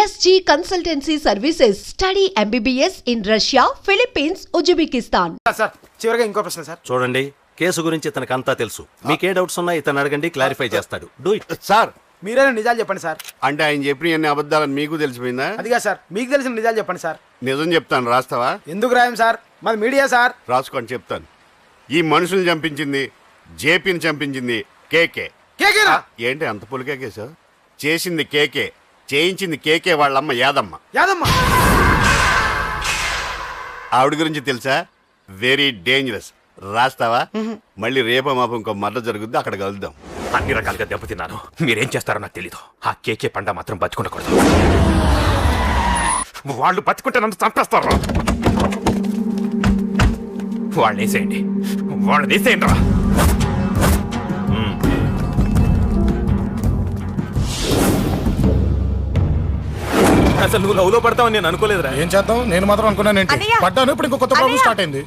SG Consultancy Services. Study MBBS in Russia, Philippines, Uzbekistan. Sir చివరిగా ఇంకో ప్రశ్న sir. చూడండి, కేసు గురించి ఇతనికి అంతా తెలుసు. మీకే డౌట్స్ ఉన్నా ఇతను అడగండి, క్లారిఫై చేస్తాడు. Do it. సార్ మీరే నిజాలు చెప్పండి సార్. అంటే ఆయన చెప్పిన అన్ని అబద్ధాలని మీకు తెలిసిపోయిందా? అదిగా సార్, మీకు తెలిసిన నిజాలు చెప్పండి సార్. నిజం చెప్తాను, రాస్తావా? ఎందుకు రాయం సార్, మాది మీడియా సార్. రాసుకొని చెప్తాను. ఈ మనుషుల్ని చంపించింది, జేపీని చంపించింది కేకే. కేకేనా? ఏంటి అంత పులికేకేసా? చేసింది కేకే, చేయించింది కేకే వాళ్ళమ్మ యాదమ్మ. యాదమ్మ ఆవిడ గురించి తెలుసా? Very dangerous. రాస్తావా? మళ్ళీ రేపో మాపం ఇంకో మర్ర జరుగుద్ది, అక్కడ కలుద్దాం. అన్ని రకాలుగా దెబ్బతిన్నాను. మీరేం చేస్తారో నాకు తెలీదు. ఆ కేకే పండ మాత్రం బతుకుండకూడదు. వాళ్ళు బతుకుంటే నన్ను చంపేస్తారు. వాళ్ళని వేసేయండి, వాళ్ళని వేసేయండి రా. అసలు నువ్వు లవ్ లో పడతావని నేను అనుకోలేదురా. ఏం చేద్దాం, నేను మాత్రం అనుకున్నాను. పడ్డాను, ఇప్పుడు ఇంకో కొత్త ప్రాబ్లం స్టార్ట్ అయింది.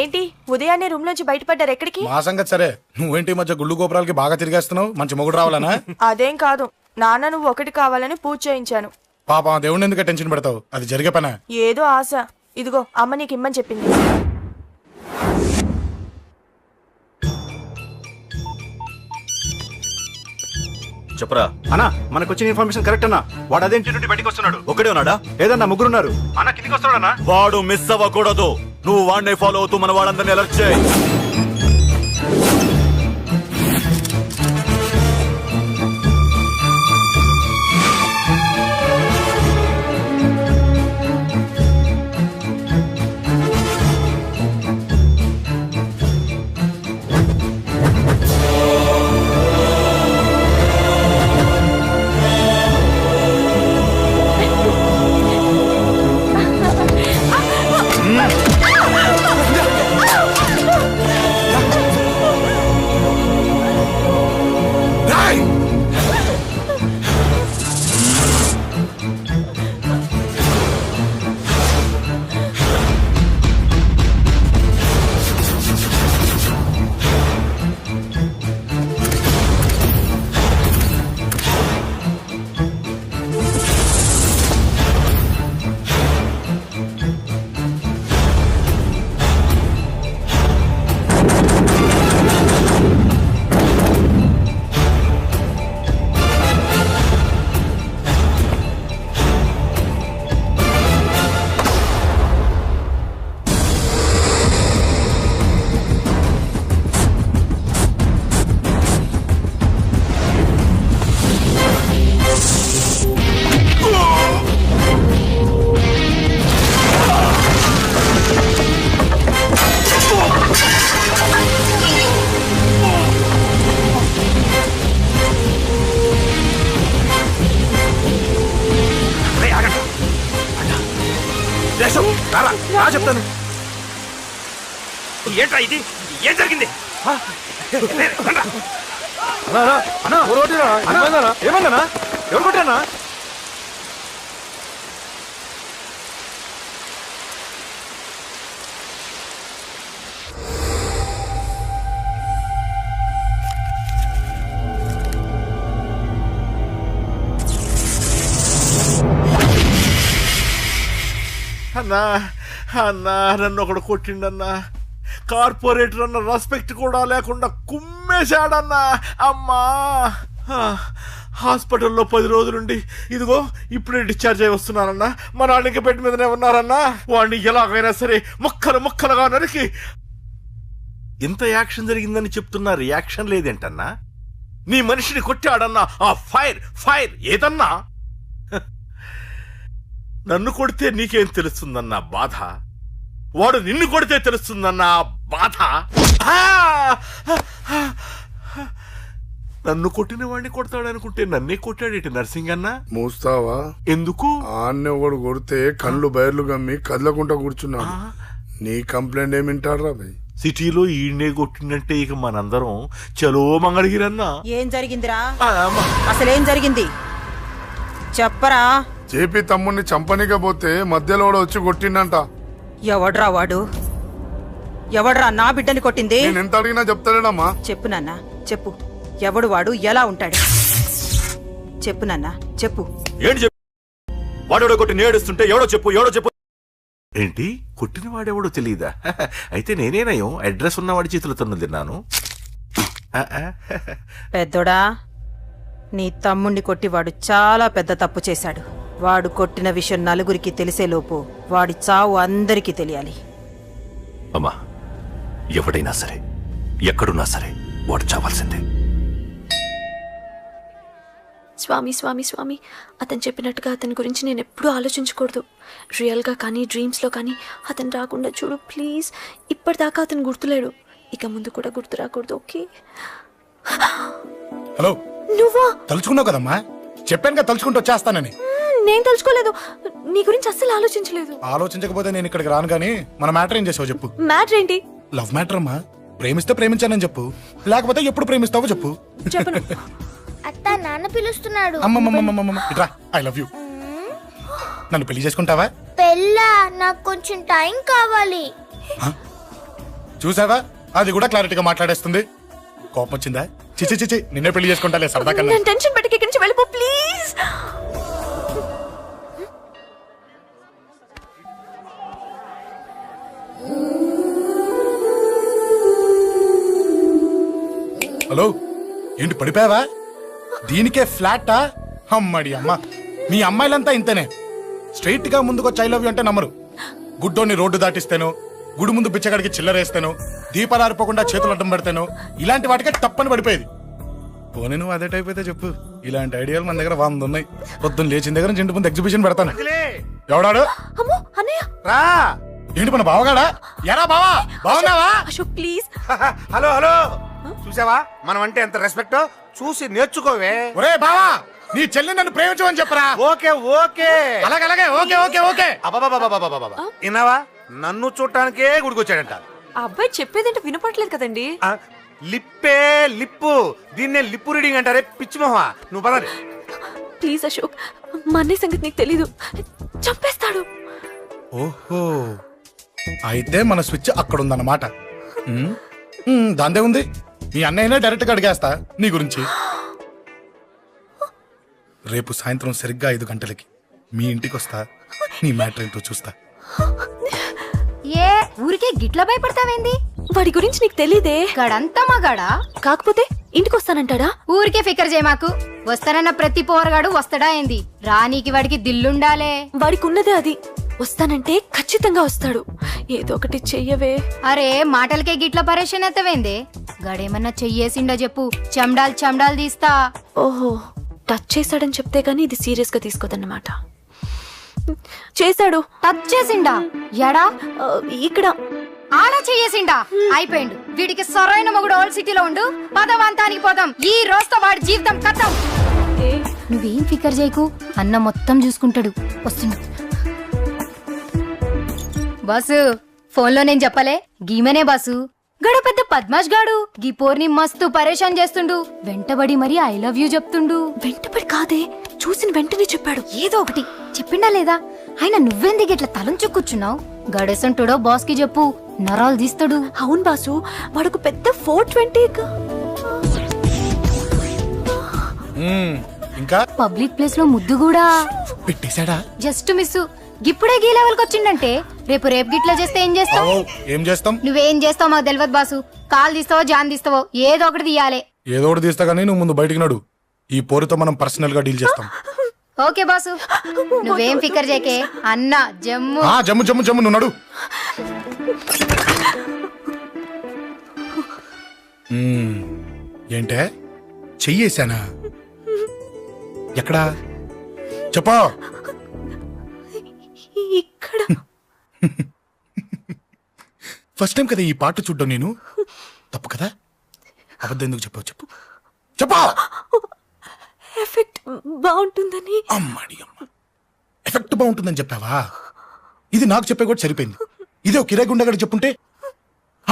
ఏంటి ఉదయాన్నే రూమ్ నుంచి బయటపడ్డారు? ఎక్కడికి? మా సంగతి సరే, నువ్వేంటి మధ్య గుళ్ళు గోపురాలకి బాగా తిరిగేస్తున్నావు? మంచి మొగుడు రావాలనా? అదేం కాదు నాన్న, నువ్వు ఒకటి కావాలని పూజ చేయించాను. పాప దేవుడిని ఎందుకు టెన్షన్ పెడతావు? అది జరిగే పనా? ఏదో ఆశ. ఇదిగో అమ్మ నీకు ఇమ్మని చెప్పింది. చెప్పరా అన్నా, మనకు వచ్చిన ఇన్ఫర్మేషన్ కరెక్ట్ అన్నా. వాడు అదేంటి నుండి బయటకు వస్తున్నాడు. ఒకడే ఉన్నాడా? ఏదన్నా ముగ్గురున్నారు. అన్న కిందికి వస్తాడన్నా. వాడు మిస్ అవ్వకూడదు. నువ్వు వాడిని ఫాలో అవుతూ మన వాళ్ళందరినీ అలర్ట్ చేయి. చెప్తాను. ఏంట్రా ఇది? ఏం జరిగింది? ఏమన్నా ఎవరు కొట్టానా? అన్నా అన్నా, నన్ను ఒకడు కొట్టిండన్నా. కార్పొరేటర్ అన్న రెస్పెక్ట్ కూడా లేకుండా కుమ్మేశాడన్నా. అమ్మా, హాస్పిటల్లో 10 రోజులుండి ఇదిగో ఇప్పుడే డిశ్చార్జ్ అయి వస్తున్నానన్నా. మా నాన్న ఇంకా బెడ్ మీదనే ఉన్నారన్నా. వాడిని ఎలాగైనా సరే ముక్కలు ముక్కలుగా నరికి. ఇంత యాక్షన్ జరిగిందని చెప్తున్నా, రియాక్షన్ లేదేంటన్నా? నీ మనిషిని కొట్టాడన్నా. ఆ ఫైర్ ఫైర్ ఏదన్నా? నన్ను కొడితే నీకేం తెలుస్తుందన్నా బాధ? వాడు నిన్ను కొడితే తెలుస్తుందన్నా బాధ. నన్ను కొట్టిన వాడిని కొడతాడనుకుంటే నన్నే కొట్టాడేటి నర్సింగ్ అన్నా? మూస్తావా? ఎందుకు? ఆన్నే ఒకడు కొడితే కళ్ళు బయర్లు గమ్మి కదలకుండా కూర్చున్నాడు. నీ కంప్లైంట్ ఏమింటారా భయ్? సిటీలో ఈయనే కొట్టిందంటే ఇక మనందరం చలో మంగళగిరన్నా. ఏం జరిగిందిరా? అసలేం జరిగింది చెప్పరా? జేపీ తమ్ముడిని చంపనికపోతే మధ్యలో వచ్చి కొట్టిండంట. ఎవడ్రా వాడు? ఎవడ్రా నా బిడ్డని కొట్టింది? నేను ఎంత అడిగినా చెప్తాడమ్మా. చెప్పు నాన్న, చెప్పు. ఎవడు వాడు? ఎలా ఉంటాడు? చెప్పు నాన్న, చెప్పు. ఏంటి చెప్పు? వాడెవడో కొట్టి నేడుస్తుంటే ఎవడో చెప్పు. ఏంటి కొట్టిన వాడెవడో తెలియదా? అయితే నేనేనయం అడ్రస్ ఉన్నవాడి చేతులతో తిన్నాను. పెద్దోడా, నీ తమ్ముణ్ణి కొట్టి వాడు చాలా పెద్ద తప్పు చేశాడు. వాడు కొట్టిన విషయం నలుగురికి తెలిసేలోపు వాడి చావు అందరికీ తెలియాలి. అమ్మా, ఎవడైనా సరే ఎక్కడున్నా సరే వాడు చావాల్సిందే. స్వామి స్వామి స్వామి, అతను చెప్పినట్టుగా అతని గురించి నేను ఎప్పుడూ ఆలోచించకూడదు. రియల్గా కానీ డ్రీమ్స్లో కానీ అతను రాకుండా చూడు ప్లీజ్. ఇప్పటిదాకా అతను గుర్తులేడు, ఇక ముందు కూడా గుర్తు రాకూడదు. ఓకే. హలో, నువ్వా? తలుచుకున్నావు కదమ్మా, చెప్పాను కదా తలుచుకుంటూ వచ్చేస్తానని. నేను తలుచుకోలేదు, నీ గురించి అస్సలు ఆలోచించలేదు. ఆలోచించకపోతే నేను ఇక్కడికి రాను. కానీ మన మ్యాటర్ ఏం చేసావు చెప్పు. మ్యాటర్ ఏంటి? లవ్ మ్యాటర్ అమ్మా. ప్రేమిస్తే ప్రేమించానని చెప్పు, లేకపోతే ఎప్పుడు ప్రేమిస్తావో చెప్పు. చెప్పను. అత్త, నాన్న పిలుస్తున్నాడు. అమ్మమ్మమ్మమ్మమ్మ, ఇట్రా. I love you. నన్ను పెళ్లి చేసుకుంటావా? పెళ్ళా? నాకు కొంచెం టైం కావాలి. చూసావా, అది కూడా క్లారిటీగా మాట్లాడేస్తుంది. కోపం వచ్చిందా? చిచి చిచి, నిన్నే పెళ్లి చేసుకుంటాలే సరదా కన్నా. నేను టెన్షన్ పెట్టి ఇక్కడి నుంచి వెళ్ళిపో ప్లీజ్. హలో, ఏంటి పడిపోయావా? దీనికే ఫ్లాటా? అమ్మడి అమ్మ, మీ అమ్మాయిలంతా ఇంతనే. స్ట్రైట్ గా ముందుకొచ్చి ఐ లవ్ యూ అంటే నమ్మరు. గుడ్డోని రోడ్డు దాటిస్తాను, గుడి ముందు బిచ్చగాడికి చిల్లరేస్తాను, దీపాలు ఆరిపోకుండా చేతులు అడ్డం పెడతాను, ఇలాంటి వాటికే తప్పని పడిపోయేది. పోనీ నువ్వు అదే టైప్ అయితే చెప్పు. ఇలాంటి ఐడియాలు మన దగ్గర 100 ఉన్నాయి. పొద్దున్న లేచిన దగ్గర నుంచి ఇంటి ముందు ఎగ్జిబిషన్ పెడతాను. ఎవడాడు? రా. ఏంటి మన బావగాడా? ఎరా బావా, బావున్నావా? అశోక్ ప్లీజ్. హలో హలో, చూసావా మనం అంటే ఎంత రెస్పెక్ట్? చూసి నేర్చుకోవే. ఒరే బావా, నీ చెల్లి నన్ను ప్రేమించమని చెప్పరా. ఓకే ఓకే, అలాగే ఓకే ఓకే ఓకే. అబాబాబాబాబాబా, విన్నావా? నన్ను చూడటానికే గుడికొచ్చాడంట. ఆ అబ్బాయి చెప్పేదంటే వినపడలేదు కదండి. లిప్పే లిప్పు, దీన్నే లిప్పు రీడింగ్ అంటారే పిచ్చి మొహ. నువ్వు పదండి ప్లీజ్ అశోక్, మా అన్నయ్య సంగతి నీకు తెలీదు, చంపేస్తాడు. ఓహో, అయితే మన స్విచ్ అక్కడ ఉందన్నమాట. దాందే ఉంది. మీ అన్నయ్యనే డైరెక్ట్ గా అడిగేస్తా నీ గురించి. రేపు సాయంత్రం సరిగ్గా 5 గంటలకి మీ ఇంటికి వస్తా. నీ మ్యాటర్ ఏంటో చూస్తా. ఏ ఊరికే గిట్ల భయపడతావేంది? వాడి గురించి నీకు తెలీదే. గడంతా మగాడా? కాకపోతే ఇంటికి వస్తానంటాడా? ఊరికే ఫికర్ చేయ మాకు. వస్తానన్న ప్రతి పోరగాడు వస్తాడా ఏంది? రానీకి వాడికి దిల్లుండాలే. వాడికి ఉన్నదే అది. వస్తానంటే ఖచ్చితంగా వస్తాడు. ఏదో ఒకటి చెయ్యవే. అరే, మాటలకే గిట్ల పరేషన్ అవుతావేంది? గడేమన్నా చెయ్యేసిండో చెప్పు, చెమ్డాలు తీస్తా. ఓహో, టచ్ చేశాడని చెప్తే గానీ ఇది సీరియస్ గా తీసుకోదన్నమాట. చేశాడు. టచ్ చేసిండా? ఎడా? ఇక్కడ. ఆడ చెయ్యేసిండా? అయిపోయిండు. వీడికి సరైన మొగుడు ఓల్డ్ సిటీలో ఉండు. పదవంతానికి పోదాం. ఈ రోజుతో వాడి జీవితం కథం. నువ్వేం ఫికర్ చేయకు, అన్న మొత్తం చూసుకుంటాడు. వస్తుండు. బాసు, ఫోన్లో నేను చెప్పలే, గీమనే బాసు. గడు పెద్ద పద్మాష్ గాడు. గీ పోర్ని మస్తు పరేషాన్ చేస్తుండు. వెంటబడి మరి ఐ లవ్ యూ చెప్తుండు. వెంటబడి కాదే, చూసిన వెంటనే చెప్పాడు. ఏదో ఒకటి చెప్పిండా లేదా? ఆయన నువ్వెందుకు ఇట్లా తలంచు కూర్చున్నావు? గడేసంటుడో బాస్ కి చెప్పు, నరాలు తీస్తాడు. అవును బాసు, వాడుకు పెద్ద 420. ఇంకా పబ్లిక్ ప్లేస్ లో ముద్దు కూడా పెట్టేశాడా? Just miss. ఇప్పుడే గీ లెవెల్ కి వచ్చిండంటే రేపు గిట్లా చేస్తే ఏం చేస్తావు? ఏం చేస్తాం? నువ్వేం చేస్తావు మాకు తెలియదు బాసు. కాల్ తీస్తావో జాన్ తీస్తావో ఏదో ఒకటి తీయాలి. ఏదో ఒకటి తీస్తా గానీ నువ్వు ముందు బయటికి నడు. ఈ పోరుతో మనం పర్సనల్ గా డీల్ చేస్తాం. ఓకే బాసు, నువ్వేం ఫికర్ చేకే. అన్న జమ్ము జమ్ము జమ్ము జమ్ము, నువ్వు నడు. ఏంటే చెయ్యేశానా? ఎక్కడా చెప్పా? ఇక్కడ. ఫస్ట్ టైం కదా ఈ పాట చూడ్డం నేను. తప్పు కదా? అబద్ధం ఎందుకు చెప్పావు చెప్పు. చెప్పా. ఎఫెక్ట్ బాగుంటుందని. అమ్మాడి అమ్మ, ఎఫెక్ట్ బాగుంటుందని చెప్పావా? ఇది నాకు చెప్పే కూడా సరిపోయింది. ఇదే కిరాయి గుండెగాడు చెప్పుంటే,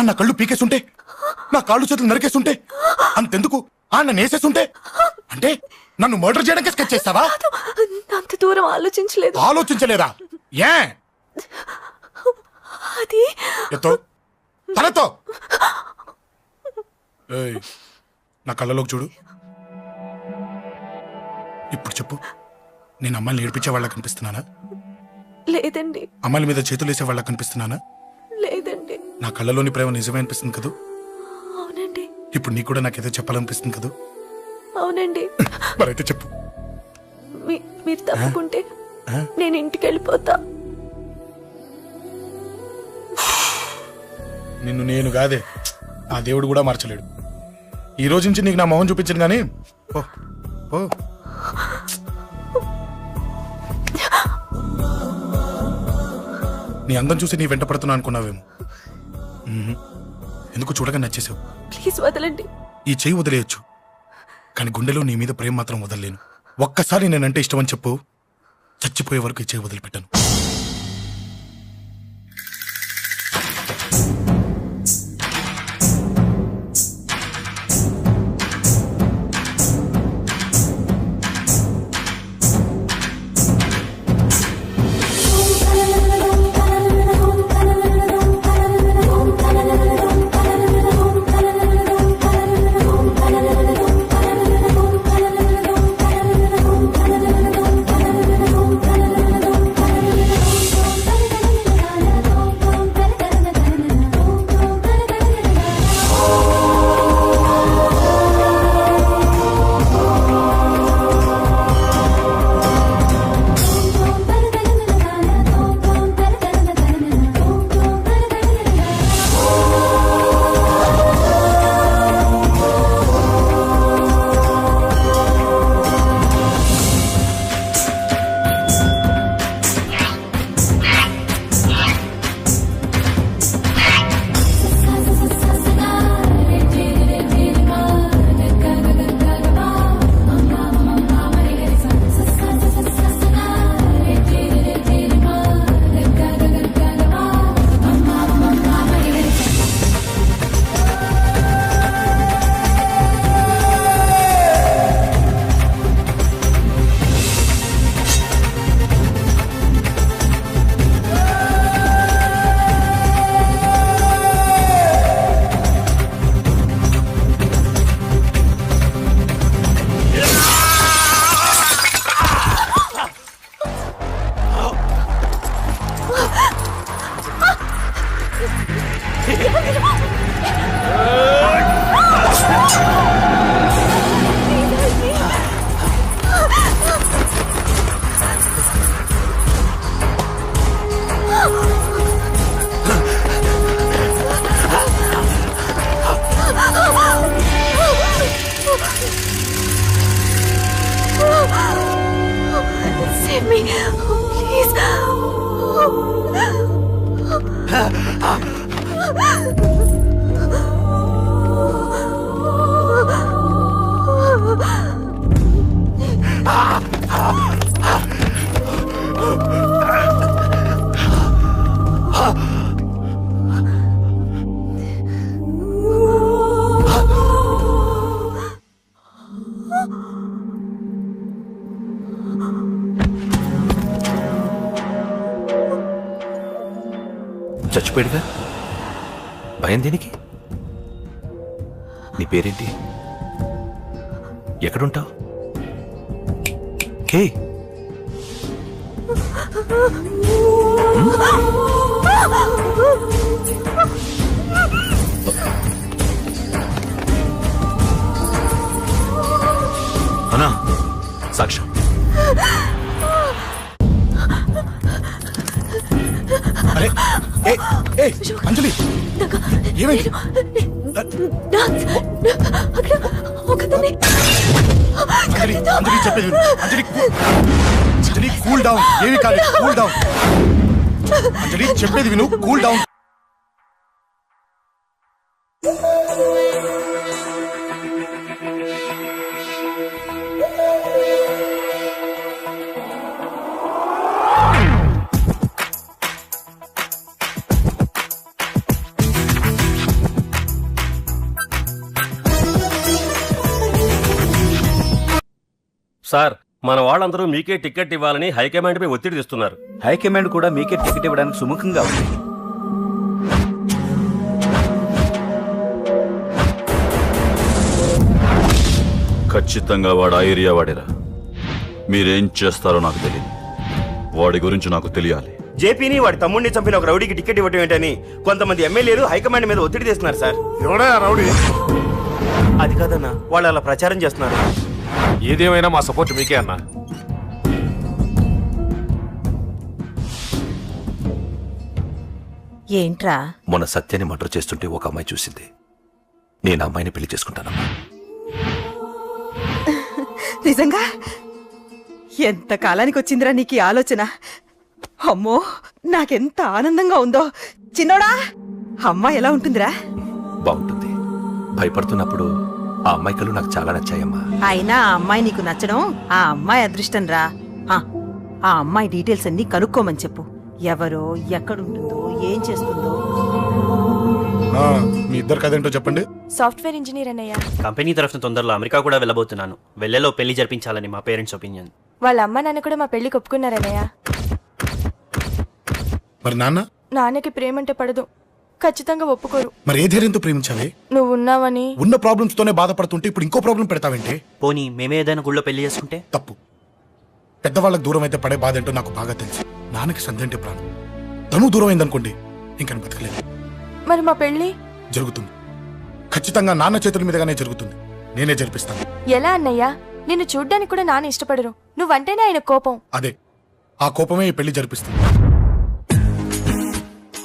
నా కళ్ళు పీకేసుంటే, నా కాళ్ళు చేతులు నరికేస్తుంటే, అంతెందుకు నేసేస్తుంటే, అంటే నన్ను మర్డర్ చేయడానికి స్కెచ్ చేస్తావా? అంత దూరం ఆలోచించలేదు. ఆలోచించలేదా? ఏ అది ఎత్తో తలతో. నా కళ్ళలోకి చూడు. ఇప్పుడు చెప్పు, నేను అమ్మాయిని ఏడిపించే వాళ్ళ కనిపిస్తున్నానా? లేదండి. అమ్మాయిల మీద చేతులు వేసే వాళ్ళ కనిపిస్తున్నానా? లేదండి. నా కళ్ళలోని ప్రేమ నిజమే అనిపిస్తుంది కదూ? అవునండి. ఇప్పుడు నీకు కూడా నాకేదో చెప్పాలనిపిస్తుంది కదూ? అవునండి. మరైతే చెప్పు. మీరు తప్పుకుంటే నేను ఇంటికి వెళ్ళిపోతా. నిన్ను నేను కాదే, ఆ దేవుడు కూడా మార్చలేడు. ఈ రోజు నుంచి నీకు నా మొహం చూపించను గానీ ఓ ఓ నీ అందం చూసి నీ వెంట పడుతున్నా అనుకున్నావేమో. ఎందుకు చూడగా నచ్చేసావు. ప్లీజ్ వదలండి. ఈ చెయ్యి వదిలేయచ్చు, కానీ గుండెలో నీ మీద ప్రేమ మాత్రం వదలలేను. ఒక్కసారి నేనంటే ఇష్టం అని చెప్పు, చచ్చిపోయే వరకు ఈ చెయ్యి వదిలిపెట్టాను. Save me, please. చచ్చిపోయాడుగా, భయం దేనికి? నీ పేరేంటి? ఎక్కడుంటావు? హే, అన్నా సాక్ష్యం. అరే అంజలి, ఏమైంది? అంజలి అంజలి చెప్పేది విను. అంజలి అంజలి కూల్ డౌన్. ఏమి కాదు, కూల్ డౌన్. అంజలి చెప్పేది విను, కూల్ డౌన్. సార్, మన వాళ్ళందరూ మీకే టికెట్ ఇవ్వాలని హైకమాండ్ పై ఒత్తిడి తెస్తున్నారు. హైకమాండ్ కూడా మీకే టికెట్ ఇవ్వడానికి సుముఖంగా ఉంది. ఖచ్చితంగా వాడు ఆ ఏరియా వాడేరా. మీరేం చేస్తారో నాకు తెలియదు. వాడి గురించి నాకు తెలియాలి. జేపీని వాడి తమ్ముడిని చంపిన ఒక రౌడీకి టికెట్ ఇవ్వటం ఏంటని కొంతమంది ఎమ్మెల్యేలు హైకమాండ్ మీద ఒత్తిడి తెస్తున్నారు సార్. ఎవడా రౌడీ? అది కాదన్నా, వాళ్ళు అలా ప్రచారం చేస్తున్నారు. ఏదేమైనా మా సపోర్ట్ మీకే అన్నా. ఏంట్రా? మొన్న సత్యాన్ని మర్డర్ చేస్తుంటే ఒక అమ్మాయి చూసింది. నేను అమ్మాయిని పెళ్లి చేసుకుంటానమ్మా. నిజంగా? ఎంత కాలానికి వచ్చిందిరా నీకు ఈ ఆలోచన? అమ్మో, నాకెంత ఆనందంగా ఉందో. చిన్నోడా, అమ్మాయి ఎలా ఉంటుందిరా? బాగుంటుంది. భయపడుతున్నప్పుడు ఆ అమ్మాయి కళ్ళు నాకు చాలా నచ్చాయమ్మా. అయినా ఆ అమ్మాయి నీకు నచ్చడం ఆ అమ్మాయి అదృష్టం రా. ఆ అమ్మాయి డీటెయిల్స్ అన్ని కనుక్కోమని చెప్పు. ఎవరో, ఎక్కడుంటుందో, ఏం చేస్తుందో. మీ ఇద్దరు కదేంటో చెప్పండి. సాఫ్ట్వేర్ ఇంజనీర్ అన్నయ్య. కంపెనీ తరఫున తొందరలో అమెరికా కూడా వెళ్ళబోతున్నాను. వెళ్ళేలో పెళ్లి జరిపించాలని మా పేరెంట్స్ ఒపీనియన్. వాళ్ళ అమ్మ నాన్న కూడా మా పెళ్లికి ఒప్పుకున్నారన్నయ్య. మరి నాన్న? నాన్నకి ప్రేమ అంటే పడదు, ఖచ్చితంగా ఒప్పుకోరు. మరి ఏ ధైర్యంతో ప్రేమించావే? నువ్వు ఉన్నావని. ఉన్న ప్రాబ్లమ్స్ తోనే బాధపడుతుంటే ఇప్పుడు ఇంకో ప్రాబ్లం పెడతావేంటి? పోనీ మేమే ఏదైనా గుళ్ళో పెళ్లి చేసుకుంటే? తప్పు. పెద్దవాళ్ళకి దూరం అయితే పడే బాధ ఏంటో నాకు బాగా తెలుసు. నాన్నకి సంధ్య అంటే ప్రాణం. తను దూరం అయిందనుకోండి, ఇంకా బతకలేదు. మరి మా పెళ్లి జరుగుతుంది. ఖచ్చితంగా నాన్న చేతుల మీదగానే జరుగుతుంది. నేనే జరిపిస్తాను. ఎలా అన్నయ్యా? నిన్ను చూడ్డానికి కూడా నాన్న ఇష్టపడరు. నువ్వంటేనే ఆయన కోపం. అదే, ఆ కోపమే ఈ పెళ్లి జరిపిస్తుంది.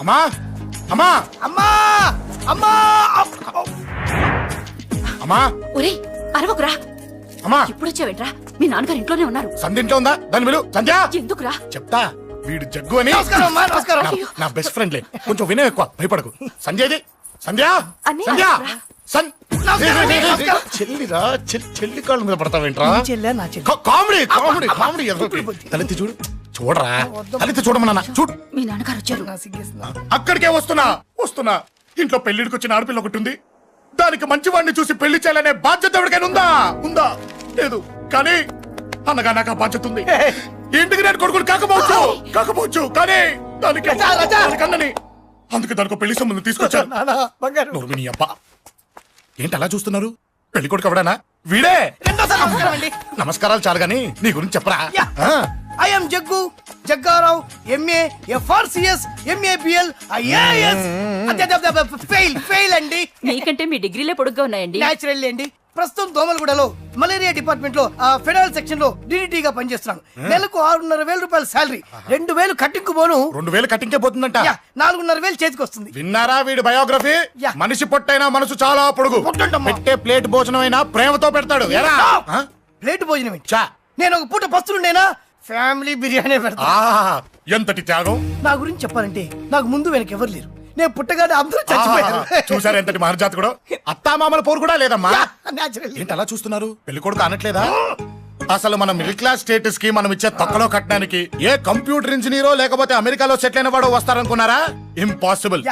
అమ్మా, అమ్మా, అమ్మా, అమ్మా, అమ్మా. ఒరేయ్, అరవకురా. అమ్మా, ఇప్పుడు వచ్చావేంట్రా? మీ నాన్నగారు ఇంట్లోనే ఉన్నారు. సంధ్య ఇంట్లో ఉందా? దాని విలు. సంధ్య. ఎందుకురా? చెప్తా. వీడు జగ్గు అని. నమస్కారం. నా బెస్ట్ ఫ్రెండ్లే, కొంచెం వినయం ఎక్కువ. భయపడకు. సంధ్యది. సంధ్య, సంధ్య. చెల్లిరా, చెల్లి కాళ్ళ మీద పడతావేంట్రా? Comedy comedy comedy. తలెత్తి చూడు. చూడరా, తలెత్తి చూడమన్నా. చూడు. మీ నాన్నగారు వచ్చారు. అక్కడికే వస్తున్నా. ఇంట్లో పెళ్లిడికి వచ్చిన ఆడపిల్ల ఒకటి ఉంది. దానికి మంచివాడిని చూసి పెళ్లి చేయాలనే బాధ్యత ఎవరికైనా ఉందా? లేదు. కానీ అన్నగా నాకు ఆ బాధ్యత ఉంది. ఇంటికి నేను కొడుకుని కాకపోవచ్చు కానీ దానికి అన్నని. అందుకే దానికి పెళ్లి సంబంధం తీసుకొచ్చాను. నీ అబ్బా, ఏంటి అలా చూస్తున్నారు? పెళ్లి కొడుకు ఎవడనా? వీడే. నమస్కారాలు చాలు గాని నీ గురించి చెప్పరా. I'm Jagga Rao, MA, FRCS, MABL, IAS. Fail అండి. మీకంటే మీ డిగ్రీలే పొడుగ్గా ఉన్నాయండి. న్యాచురల్ అండి. ప్రస్తుతం దోమలగూడలో మలేరియా డిపార్ట్మెంట్ లో ఫెడరల్ సెక్షన్ లో DDT గా పనిచేస్తున్నాను. నెలకు 6,500 రూపాయల శాలరీ, 2,000 కట్టింగ్ పోను. 2,000 కట్టింగే పోతుందంట. 4,500 చేతికి వస్తుంది. విన్నారా వీడి బయోగ్రఫీ? మనిషి పొట్టైనా మనసు చాలా పొడుగు. పెట్టే ప్లేట్ భోజనం అయినా ప్రేమతో పెడతాడు. ప్లేట్ భోజనం ఏంటి? నేను ఒక పూట పస్తులుండేనా ఫ్యామిలీ బిర్యానీ పెడతా. ఎంతటి త్యాగం! నా గురించి చెప్పాలంటే నాకు ముందు వెనక ఎవరు లేరు. నేను పుట్టగానే అందరూ చచ్చిపోయారు. చూసారు ఎంతటి మహర్జాత్ కూడా. అత్తామామల పోరు కూడా లేదమ్మా. ఏంటి అలా చూస్తున్నారు? పెళ్లి కొడుకు అనట్లేదా? అసలు మన మిడిల్ క్లాస్ స్టేటస్ కి మనం ఇచ్చే తక్కువలో కట్టడానికి ఏ కంప్యూటర్ ఇంజనీరో లేకపోతే అమెరికాలో సెటిల్ అయిన వాడు వస్తారనుకున్నారా? ఇంపాసిబుల్.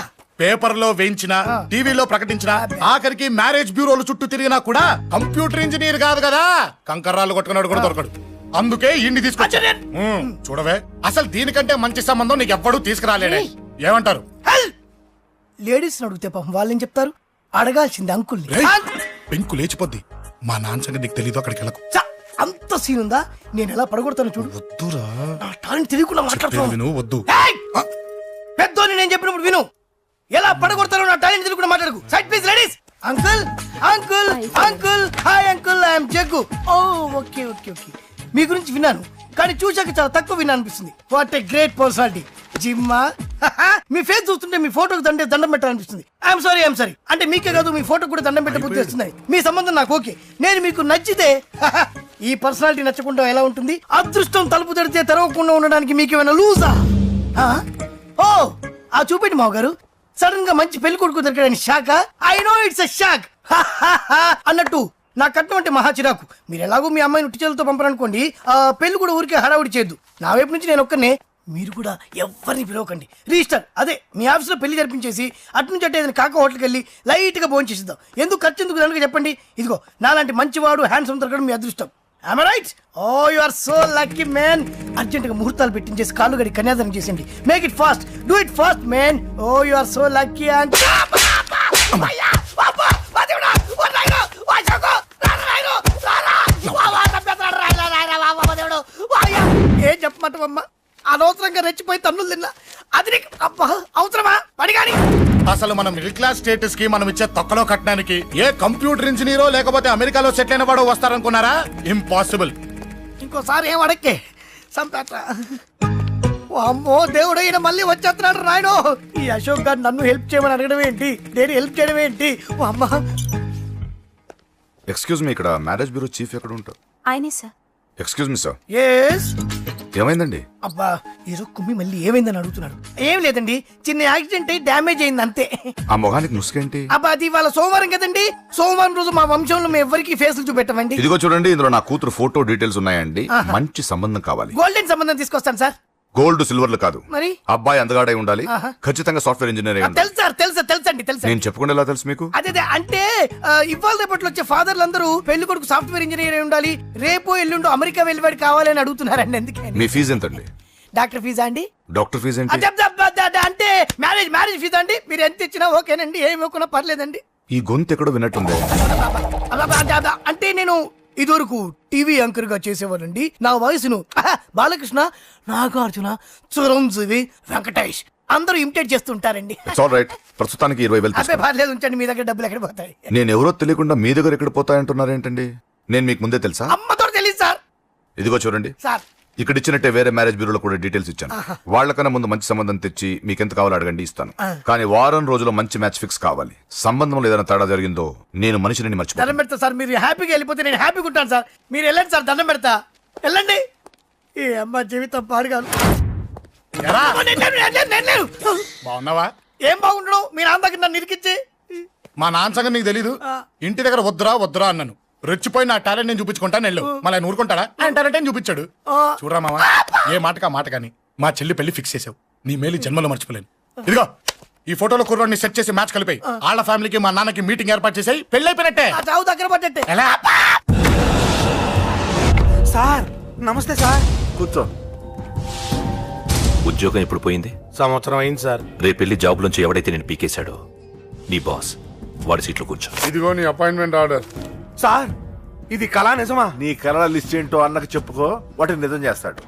పేపర్ లో వేయించిన, టీవీలో ప్రకటించిన, ఆఖరికి మ్యారేజ్ బ్యూరోలు చుట్టూ తిరిగినా కూడా కంప్యూటర్ ఇంజనీర్ కాదు కదా, కంకర్రాలు కొట్టుకున్నాడు కూడా దొరకడు. అందుకే ఇండి తీసుకొచ్చా. చూడవే, అసలు దీనికంటే మంచి సంబంధం నీకు ఎవ్వడూ తీసుకురాలేడే. ఏమంటారు? లేడీస్ అడిగితే పాపం వాళ్ళేం చెప్తారు? అడగాల్సింది అంకుల్ని. పెంకు లేచిపోద్ది. మా నాన్న సంగతి నీకు తెలీదు. అక్కడికి వెళ్ళకు. అంత సీన్ ఉందా? నేను ఎలా పడగొడతాను చూడు. వద్దురా, నా టాలెంట్ తెలియకుండా మాట్లాడుతున్నాను. వద్దు. పెద్దోని నేను చెప్పినప్పుడు విను. ఎలా పడగొడతారో నా టాలెంట్ తెలియకుండా మాట్లాడకు. Side please ladies. Uncle, uncle, uncle. Hi uncle, I'm Jaggu. Oh okay okay okay. మీ గురించి విన్నాను, కానీ చూశాక చాలా తక్కువ విన్నా అనిపిస్తుంది. What a great personality. జిమ్మా, మీ ఫేస్ చూస్తుంటే మీ ఫోటోకి దండం పెట్టాలనిపిస్తుంది. I'm sorry. అంటే మీకే కాదు, మీ ఫోటో కూడా దండం పెట్టే బుద్ధి వస్తుంది. మీ సంబంధం నాకు ఓకే. నేను మీకు నచ్చితే ఈ పర్సనాలిటీ నచ్చకుండా ఎలా ఉంటుంది? అదృష్టం తలుపు తెరితే తెరవకుండా ఉండడానికి మీకేమైనా లూజా? ఓ ఆ చూపెట్టి మావ గారు. సడన్ గా మంచి పెళ్లి కొడుకు దొరికాడని shock. I know it's a shock అన్నట్టు నా కట్నం అంటే మహా చిరాకు. మీరు ఎలాగో మీ అమ్మాయిని ఉట్టి చేతులతో పంపరనుకోండి, ఆ పెళ్లి కూడా ఊరికే హడావుడి చేయొద్దు. నా వైపు నుంచి నేను ఒక్కనే, మీరు కూడా ఎవరిని పిలవకండి. రిజిస్టర్ అదే మీ ఆఫీస్లో పెళ్లి జరిపించేసి అటు నుంచి అంటే ఏదైనా కాక హోటల్కి వెళ్ళి లైట్గా భోజనం చేసిద్దాం. ఎందుకు ఖర్చు ఎందుకు దానికి చెప్పండి. ఇదిగో నాలాంటి మంచివాడు హ్యాండ్సమ్ దొరకడం మీ అదృష్టం. Am I right? Oh, you are so lucky, man. అర్జెంటుగా ముహూర్తాలు పెట్టించేసి కాళ్ళు గడి కన్యాదానం చేసేయండి. Make it fast. Do it fast, man. Oh, you are so lucky. And పట్టవమ్మా. అనవసరంగా రెచ్చిపోయి తన్నులు తిన్నా. అది నీకు అబ్బా అవసరమా పడిగాని? అసలు మన మిడిల్ క్లాస్ స్టేటస్ కి మనం ఇచ్చే తొక్కలో కట్టడానికి ఏ కంప్యూటర్ ఇంజనీరో లేకపోతే అమెరికాలో సెటిల్ అయిన వాడు వస్తారనుకున్నారా? ఇంపాసిబుల్. ఇంకోసారి ఏం అడక్కే సంపేట. అమ్మో దేవుడు, ఈయన మళ్ళీ వచ్చేస్తున్నాడు రాయడు. ఈ అశోక్ గారు నన్ను హెల్ప్ చేయమని అడగడం ఏంటి, నేను హెల్ప్ చేయడం ఏంటి? అమ్మ ఎక్స్క్యూజ్ మీ, ఇక్కడ మ్యారేజ్ బ్యూరో చీఫ్ ఎక్కడ ఉంటారు? ఆయనే sir. Excuse me sir. Yes. ఏమైందండి? అబ్బా ఈరోజు కుమ్మి మళ్ళీ ఏమైందని అడుగుతున్నాడు. ఏం లేదండి, చిన్న యాక్సిడెంట్ అయి డ్యామేజ్ అయింది అంతే. ఆ మొహానికి ముసుకేంటి? అబ్బా అది ఇవాళ సోమవారం కదండి. సోమవారం రోజు మా వంశంలో మేము ఎవరికి ఫేసులు చూపెట్టమండి. ఇదిగో చూడండి, ఇందులో నా కూతురు ఫోటో డీటెయిల్స్ ఉన్నాయండి. మంచి సంబంధం కావాలి. గోల్డెన్ సంబంధం తీసుకొస్తాను సార్. గోల్డ్ సిల్వర్లు కాదు, మరి అబ్బాయి అందగాడై ఉండాలి. ఖచ్చితంగా సాఫ్ట్వేర్ ఇంజనీర్ అయి ఉండాలి. తెలుసు సార్, తెలుసండి తెలుసు. నేను చెప్పకుండా ఎలా తెలుసు మీకు? అదే అంటే ఇవాళ రేపట్లో వచ్చే ఫాదర్లు అందరూ పెళ్లి కొడుకు సాఫ్ట్వేర్ ఇంజనీర్ అయి ఉండాలి, రేపు ఎల్లుండు అమెరికా వెళ్ళివాడు కావాలని అడుగుతున్నారండి. అందుకే. మీ ఫీజు ఎంతండి? డాక్టర్ ఫీజా అండి? డాక్టర్ ఫీజు ఏంటి? అంటే మ్యారేజ్ ఫీజా అండి. మీరు ఎంత ఇచ్చినా ఓకేనండి, ఏమి ఇవ్వకున్నా పర్లేదండి. ఈ గొంతు ఎక్కడో విన్నట్టుంది. అంటే నేను ఇదివరకు టీవీ యాంకర్ గా చేసేవాడండి. నా వయసును బాలకృష్ణ, నాగార్జున, చిరంజీవి, వెంకటేష్ అందరూ ఇమిటేట్ చేస్తుంటారండి. ప్రస్తుతానికి 20,000 అబ్బాయి పర్లేదు ఉంచండి, మీ దగ్గర డబ్బులు ఎక్కడ పోతాయి? నేను ఎవరో తెలియకుండా మీ దగ్గర ఎక్కడ పోతాయంటున్నారేంటండి? నేను మీకు ముందే తెలుసా? అమ్మతో తెలియదు సార్. ఇదిగో చూడండి సార్, ఇక్కడ ఇచ్చినట్టే వేరే మ్యారేజ్ బ్యూరోలో కూడా డీటెయిల్స్ ఇచ్చాను. వాళ్ళకన్నా ముందు మంచి సంబంధం తెచ్చి మీకు ఎంత కావాలో అడగండి, ఇస్తాను. కానీ వారం రోజుల్లో మంచి మ్యాచ్ ఫిక్స్ కావాలి. సంబంధంలో ఏదైనా తేడా జరిగిందో నేను మనిషిని మర్చిపోతాను. దండం పెడతా సార్. మీరు హ్యాపీగా వెళ్ళిపోతే నేను హ్యాపీగా ఉంటాను సార్. మీరు వెళ్ళండి సార్, దండం పెడతా. వెళ్ళండి. ఈ అమ్మ జీవితం పాడుగాను. బాగున్నావా? ఏం బాగుండడం, మీ నాన్న దగ్గర నన్ను ఇరికిచ్చి. మా నాన్న సంగతి నీకు తెలీదు. ఇంటి దగ్గర వద్దురా అన్నాను. రెచ్చిపోయి నా టాలెంట్ నేను చూపించుకుంటాను వెళ్ళు. మళ్ళీ ఆయన ఊరుకుంటాడా? ఆయన టాలెంట్ చూపించాడు. చూడరా మావా, ఏ మాట కానీ మా చెల్లి పెళ్లి ఫిక్స్ చేసావు. నీ మేలు జన్మలో మర్చిపోలేను. ఇదిగో ఈ ఫోటోలో కుర్రాడిని సెట్ చేసి మ్యాచ్ కలిపాయి. వాళ్ళ ఫ్యామిలీకి మా నాన్నకి మీటింగ్ ఏర్పాటు చేసాయి. పెళ్లి అయిపోయినట్టే. చావు దగ్గర పడ్డట్టే. సార్ నమస్తే సార్. కూర్చో. ఉద్యోగం ఎప్పుడు పోయింది? సంవత్సరం అయింది సార్. రేపెళ్ళి జాబ్ నుంచి ఎవడైతే నేను పీకేశాడో నీ బాస్, వాడి సీట్లో కూర్చో. ఇదిగో నీ అపాయింట్మెంట్ ఆర్డర్. సార్ ఇది కళా నిజమా? నీ కళల లిస్ట్ ఏంటో అన్నకు చెప్పుకో, వాటిని నిజం చేస్తాడు.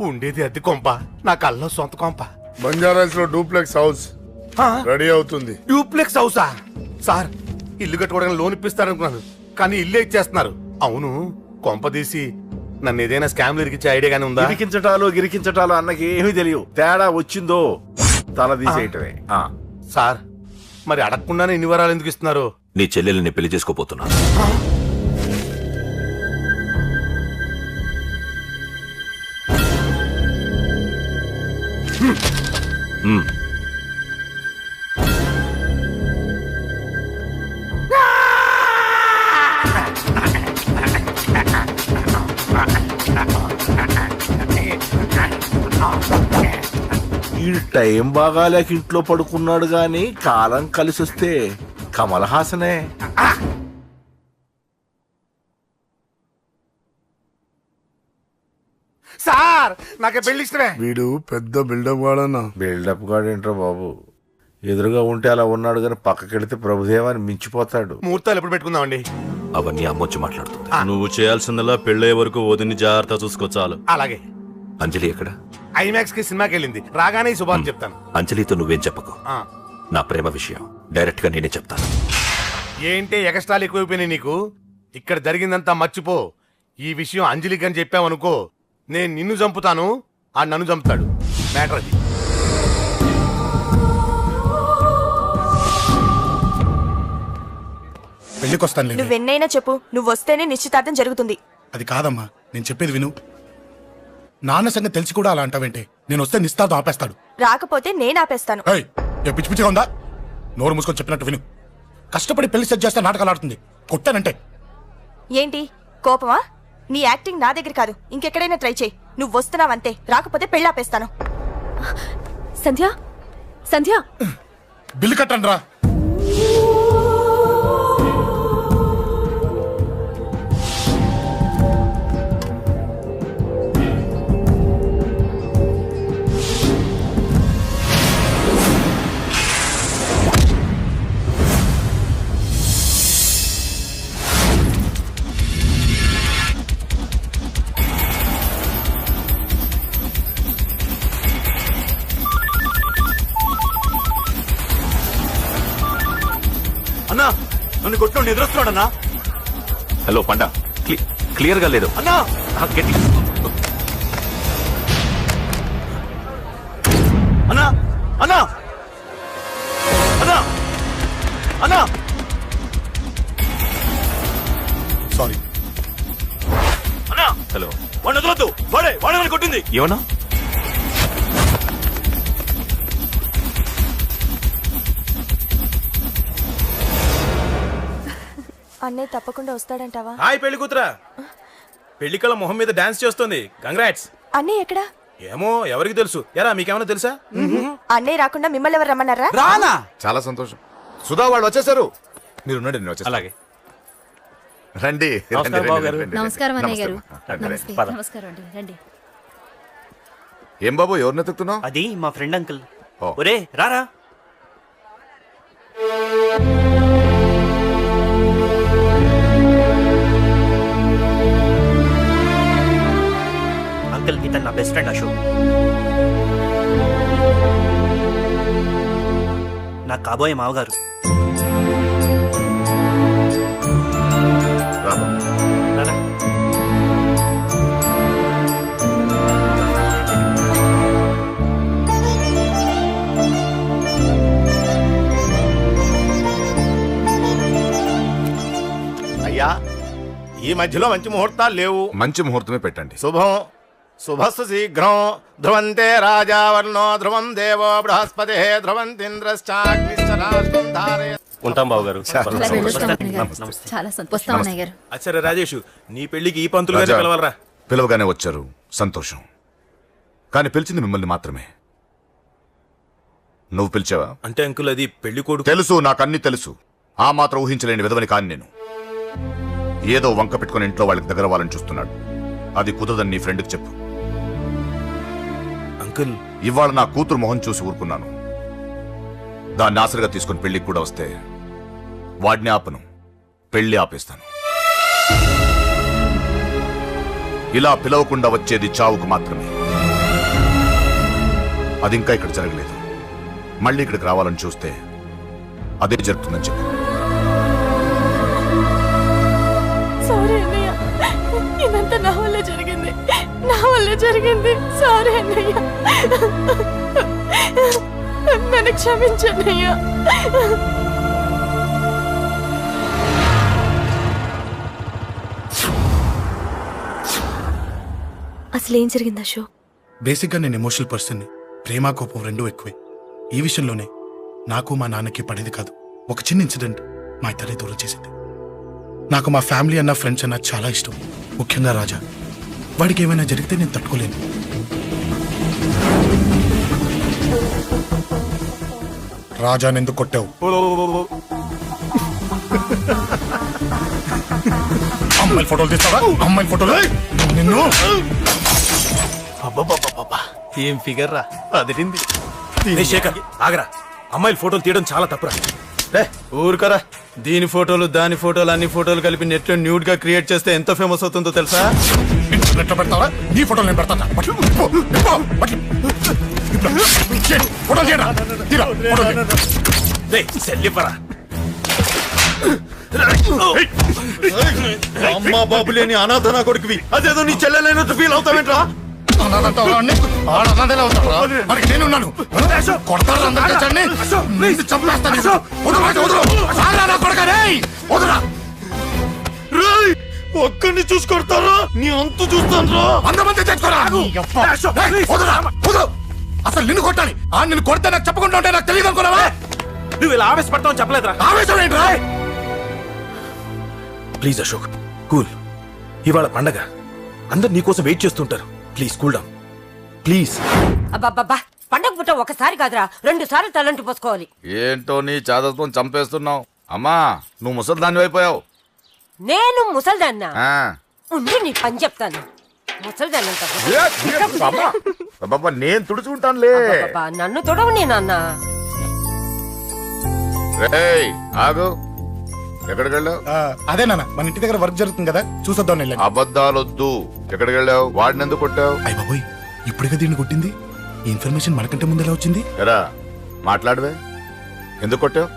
ఉండేది అద్దె కొంప, నా కళ్ళలో సొంత కొంప. బంజారాస్ లో డూప్లెక్స్ హౌస్ రెడీ అవుతుంది. డూప్లెక్స్ హౌసా? సార్ ఇల్లు కట్టుకోవడానికి లోన్ ఇప్పిస్తారనుకున్నాను, కానీ ఇల్లే ఇచ్చేస్తున్నారు. అవును, కొంప తీసి నన్ను ఏదైనా స్కామ్ ఇరికించే ఐడియా గానీ ఉందా? గిరికించటాలు అన్నకి ఏమీ తెలియవు. తేడా వచ్చిందో తల తీసేయటమే. సార్ మరి అడగకుండానే ఇన్ని వరాలు ఎందుకు ఇస్తున్నారు? నీ చెల్లెల్ని పెళ్లి చేసుకోపోతున్నా. ఈ టైం బాగాలేక ఇంట్లో పడుకున్నాడు గాని కాలం కలిసి వస్తే కమల్ హాసనే. సార్ నాకే పెళ్లి ఇష్టమే. వీడు పెద్ద బిల్డప్ వాడన్నా. బిల్డప్ గాడేంట్రా బాబు, ఎదురుగా ఉంటే అలా ఉన్నాడు గాని పక్కకెడితే ప్రభుదేవాన్ని మించిపోతాడు. ముహూర్తాలు ఎప్పుడు పెట్టుకుందామండి? అవన్నీ అమ్మొచ్చి మాట్లాడుతుంది. నువ్వు చేయాల్సిందల్లా పెళ్ళయ్యే వరకు వదిని జాగ్రత్త చూసుకో చాలు. అలాగే. అంజలి ఎక్కడ? ఐమాక్స్ కి సినిమాకి వెళ్ళింది, రాగానే ఈ శుభాన్ని చెప్తాను. అంజలితో నువ్వేం చెప్పకు. నా ప్రేమ విషయం డైరెక్ట్ గా నేనే చెప్తాను. ఏంటి ఎగస్ట్రాలు ఎక్కువైపోయినాయి నీకు? ఇక్కడ జరిగిందంతా మర్చిపో. ఈ విషయం అంజలికి అని చెప్పావనుకో, నేను నిన్ను చంపుతాను, ఆ నన్ను చంపుతాడు. మ్యాటర్ అది. పెళ్లికొస్తాను. నువ్వెన్నైనా చెప్పు, నువ్వు వస్తేనే నిశ్చితార్థం జరుగుతుంది. అది కాదమ్మా, నేను చెప్పేది విను. నాన్న సంగతి తెలిసి కూడా అలా అంటావేంటి? నేను వస్తే నిస్తార్థం ఆపేస్తాడు. రాకపోతే నేను ఆపేస్తాను. పిచ్చి పిచ్చిగా ఉందా? నోరు మూసుకొని చెప్పినట్టు విను. కష్టపడి పెళ్లి సెట్ చేస్తే నాటకాలు ఆడుతుంది. కొట్టానంటే ఏంటి కోపమా? నీ యాక్టింగ్ నా దగ్గర కాదు, ఇంకెక్కడైనా ట్రై చేయి. నువ్వు వస్తున్నావంతే, రాకపోతే పెళ్లి ఆపేస్తాను. సంధ్య సంధ్య బిల్లు కట్టండి రా. నన్ను కొట్టిన ఎదురొస్తున్నాడన్నా. హలో పండ, క్లియర్ గా లేదు అన్నా. గట్టి అన్నా అన్నా అన్నా అన్నా. సారీ అన్నా. హలో వాడిని వదలొద్దు. వాడే నన్ను కొట్టింది. ఏమన్నా? అన్నయ్య తప్పకుండా వస్తాడంటావా? హాయ్ పెళ్లి కూతురా. పెళ్లి కళ మొహం మీద డాన్స్ చేస్తుంది. కంగ్రాట్స్. అన్నయ్య ఎక్కడా? ఏమో ఎవరికి తెలుసు. ఎరా మీకేమైనా తెలుసా? అన్నయ్య రాకుండా మిమ్మల్ని ఎవరు రమ్మన్నారా? రానా? చాలా సంతోషం. సుధా వాళ్ళు వచ్చేసారు. మీరు ఉండండి, నేను వచ్చేస్తా. అలాగే రండి. నమస్కారం అన్నయ్య గారు. రండి. నమస్కారం అండి. రండి. ఏం బాబు, ఎవరిని ఎత్తుకుతున్నావు? అది మా ఫ్రెండ్ అంకుల్. ఒరే రారా. అంకుల్ ఇతను నా బెస్ట్ ఫ్రెండ్ అశోక్. నా కాబోయే మావగారు. అయ్యా, ఈ మధ్యలో మంచి ముహూర్తాలు లేవు. మంచి ముహూర్తమే పెట్టండి. శుభం శుభస్సు శీఘ్రం. ధ్రువంతే రాజావర్ణో ధ్రువం దేవో బృహస్పతి ధ్రువంతింద్రశ్చాగ్నిశ్చరాష్ట్రం ధారయత్. ఉంటాం బాబు గారు. చాలా సంతోషం అన్నయ్య గారు. అచ్చరే రాజేష్, నీ పెళ్లికి ఈ పంతులు గారిని రాజా, పిలవాలరా. పిలవగానే వచ్చారు, సంతోషం. కానీ పిలిచింది మిమ్మల్ని మాత్రమే. నువ్వు పిలిచావా? అంటే అంకుల్ అది పెళ్లి కొడుకు. తెలుసు, నాకన్నీ తెలుసు. ఆ మాత్రం ఊహించలేని విధవని కాని నేను. ఏదో వంక పెట్టుకుని ఇంట్లో వాళ్ళకి దగ్గర వాళ్ళని చూస్తున్నాడు. అది కుదరదని నీ ఫ్రెండ్కి చెప్పు. అంకుల్, ఇవాళ నా కూతురు మొహం చూసి ఊరుకున్నాను. దాన్ని ఆసరిగా తీసుకుని పెళ్లికి కూడా వస్తే వాడిని ఆపను, పెళ్లి ఆపేస్తాను. ఇలా పిలవకుండా వచ్చేది చావుకు మాత్రమే. అది ఇంకా ఇక్కడ జరగలేదు. మళ్ళీ ఇక్కడికి రావాలని చూస్తే అదే జరుగుతుందని చెప్పు. సారీ అన్నయ్య, ఇదంతా నా వల్ల జరిగింది. సారీ అన్నయ్య, నన్ను క్షమించన్నయ్య. అసలు ఏం జరిగింది అశోక్? బేసిక్గా నేను ఎమోషనల్ పర్సన్ని. ప్రేమ కోపం రెండూ ఎక్కువే. ఈ విషయంలోనే నాకు మా నాన్నకి పడేది కాదు. ఒక చిన్న ఇన్సిడెంట్ మా ఇద్దరిని దూరం చేసింది. నాకు మా ఫ్యామిలీ అన్న, ఫ్రెండ్స్ అన్న చాలా ఇష్టం. ముఖ్యంగా రాజా. వాడికి ఏమైనా జరిగితే నేను తట్టుకోలేను. రాజాని ఎందుకు కొట్టావు? అమ్మాయిల ఫోటోలు తీస్తావా? అమ్మాయిల ఫోటోలు నిన్ను. ఏం ఫిగర్ రా, అదిరింది. శేఖర్ ఆగరా, అమ్మాయిల ఫోటోలు తీయడం చాలా తప్పురా. ఊరుకరా. దీని ఫోటోలు దాని ఫోటోలు అన్ని ఫోటోలు కలిపి నెట్ లో న్యూడ్ గా క్రియేట్ చేస్తే ఎంత ఫేమస్ అవుతుందో తెలుసా? ఇంటర్నెట్ లో పెడతావా? నీ ఫోటోలు నేను పెడతా. అమ్మా బాబు లేని అనాథ నా కొడుకువి. అదేదో నీ చెల్లెలైనట్టు ఫీల్ అవుతావేంట్రా? నేనున్నాను. కొడతారు ఒక్కడిని చూసి కొడతారా? నీ అంతు చూస్తాను. అంతమంది అసలు నిన్ను కొట్టాలి. నిన్ను కొడితే నాకు చెప్పకుండా ఉంటే నాకు తెలియదు అనుకున్నావా? నువ్వు ఇలా ఆవేశపడతావు చెప్పలేదురా. ఆవేశం ఏంట్రా? Please Ashok, cool. ఇవాళ పండగ, అందరు నీకోసం వెయిట్ చేస్తుంటారు. Please cool down please. అబ్బబ్బబ్బా, పండగ పుట్ట ఒకసారి కాదురా, 2 సార్లు తలంటి పోసుకోవాలి. ఏంటో నీ చాదత్వం చంపేస్తున్నావు. అమ్మా, నువ్వు ముసలిదాన్ని అయిపోయావు. నేను ముసల్దాన్నా? ఉండి నీ పని చెప్తాను. ముసల్దాన్నంత నేను తుడుచుకుంటానులే. నన్ను తొడవు నేనన్నా. ఆగు, ఎక్కడికి వెళ్ళావు? అదే నాన్న, మన ఇంటి దగ్గర వర్క్ జరుగుతుంది కదా, చూసొద్దాం. అబద్ధాలొద్దు. ఎక్కడికి వెళ్ళావు? వాడిని ఎందుకు కొట్టావు? అయ్య బాబోయ్, ఇప్పుడుగా దీన్ని కొట్టింది. ఈ ఇన్ఫర్మేషన్ మనకంటే ముందు ఎలా వచ్చింది? ఎరా మాట్లాడవే, ఎందుకు కొట్టావు?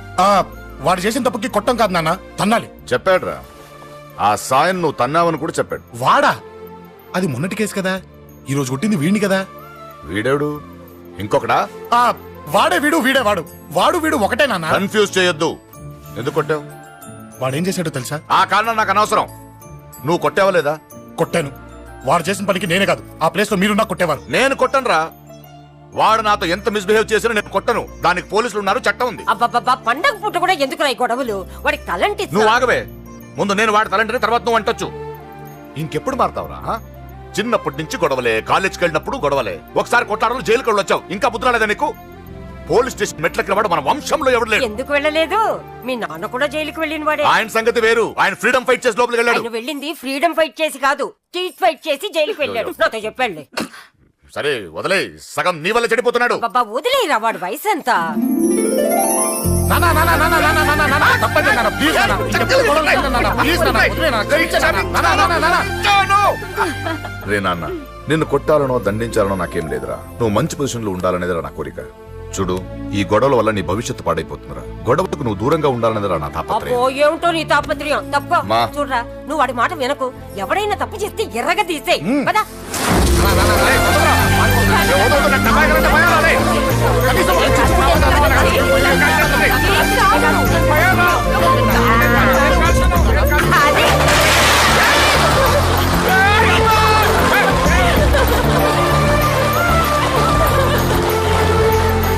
వాడు చేసిన తప్పుకి కొట్టం కాదు నాన్న, తన్నాలి. చెప్పాడురా, ఆ సాయం నువ్వు తన్నావని కూడా చెప్పాడు. వాడా? అది మొన్నటి కేసు కదా, ఈ రోజు కొట్టింది వీడిని కదా. వీడేడు ఇంకొకడా? వాడే వీడు, వీడే వాడు. వాడు వీడు ఒకటే నాన్న. కన్ఫ్యూజ్ చేయొద్దు. ఎందుకు కొట్టావు? వాడేం చేశాడో తెలుసా? ఆ కారణం నాకు అనవసరం. నువ్వు కొట్టావా లేదా? కొట్టాను. వాడు చేసిన పనికి నేనే కాదు, ఆ ప్లేస్ లో మీరు నాకు కొట్టేవారు. నేను కొట్టను రా. వాడు నాతో ఎంత మిస్బిహేవ్ చేసినా నేను కొట్టను. దానికి పోలీసులు ఉన్నారు, చట్టం ఉంది. అబ్బబ్బబ్బా, పండగ పూట కూడా ఎందుకు రాయి గొడవలు? వాడికి తలంటి నువ్వు ఆగవే. ముందు నేను వాడి తలంటే తర్వాత నువ్వు అంటొచ్చు. ఇంకెప్పుడు మారుతావురా? చిన్నప్పటి నుంచి గొడవలే, కాలేజ్కి వెళ్ళినప్పుడు గొడవలే. ఒకసారి కొట్టాడలో జైలుకి వచ్చావు, ఇంకా బుద్ధి రాలేదా నీకు? పోలీస్ స్టేషన్ మెట్లకి వాడు మన వంశంలో ఎవడు లేడు. ఎందుకు వెళ్ళలేదు? మీ నాన్న కూడా జైలుకి వెళ్ళిన వాడే. ఆయన సంగతి వేరు. ఆయన ఫ్రీడమ్ ఫైట్ చేసి లోపలికి వెళ్ళాడు. ఆయన వెళ్ళింది ఫ్రీడమ్ ఫైట్ చేసి కాదు, స్ట్రీట్ ఫైట్ చేసి జైలుకి వెళ్ళాడు. నాతో చెప్పండి. సరే వదిలే, సగం నీ వల్ల చెడిపోతున్నాడు. బాబా వదిలేరా, వాడు వయసు ఎంత? రే నాన్న, నిన్ను కొట్టాలనో దండించాలనో నాకేం లేదురా. నువ్వు మంచి పొజిషన్ లో ఉండాలనేదిరా నా కోరిక. చూడు, ఈ గొడవల వల్ల నీ భవిష్యత్తు పాడైపోతుందిరా. గొడవకు నువ్వు దూరంగా ఉండాలనేదిరా నా తాపత్రయం. అబ్బో, ఏమిటో నీ తాపత్రయం. తప్ప చూడరా, నువ్వు వాడి మాట వినకు. ఎవడైనా తప్పు చేస్తే ఎర్రగా తీసేయ్. పదా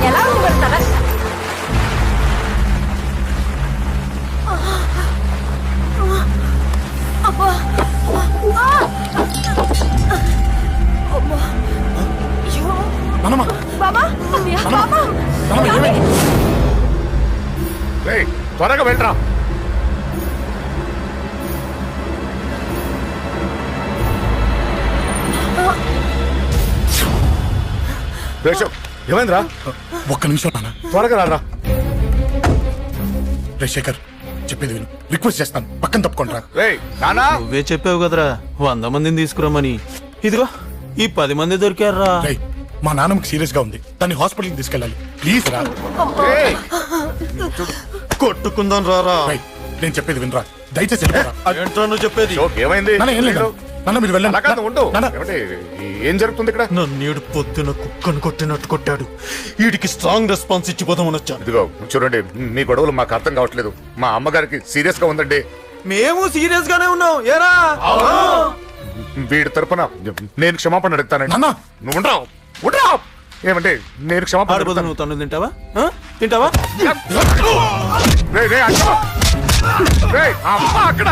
ఎలా ఉండగలుగుతారా? త్వరగా వెళ్ళరా. ఏమైందిరా? ఒక్క నిమిషం నాన్న, త్వరగా రారా. రే శేఖర్, చెప్పేది విను, రిక్వెస్ట్ చేస్తాను, పక్కన తప్పుకుంటా. నువ్వే చెప్పావు కదరా 100 మందిని తీసుకురమ్మని. ఇదిగో ఈ 10 మంది దొరికారా. మా నాన్నకి సీరియస్ గా ఉంది, దాన్ని హాస్పిటల్కి తీసుకెళ్ళాలి. ప్లీజ్ రా. కొట్టుకుందాం రారా. నేను చెప్పేది వినరా, దయచేసి ఏంట్రా నువ్వు చెప్పేది? ఏమైంది? ఏం లేదు నాన్న, మీరు వెళ్ళండి. ఏం జరుగుతుంది ఇక్కడ? నన్ను పొద్దున కుక్కను కొట్టినట్టు కొట్టాడు. వీడికి స్ట్రాంగ్ రెస్పాన్స్ ఇచ్చిపోదామని వచ్చాను. ఇదిగో చూడండి, మీ గొడవలు మాకు అర్థం కావట్లేదు. మా అమ్మగారికి సీరియస్ గా ఉందండి. మేము సీరియస్ గానే ఉన్నాం. ఏరా వీడి తరపున నేను క్షమాపణ అడుగుతానండి. నువ్వు ఉండరావు. ఏమంటే నేను క్షమాపణ అడుగుతాను. నువ్వు తను తింటావా? తింటావా? అక్కడ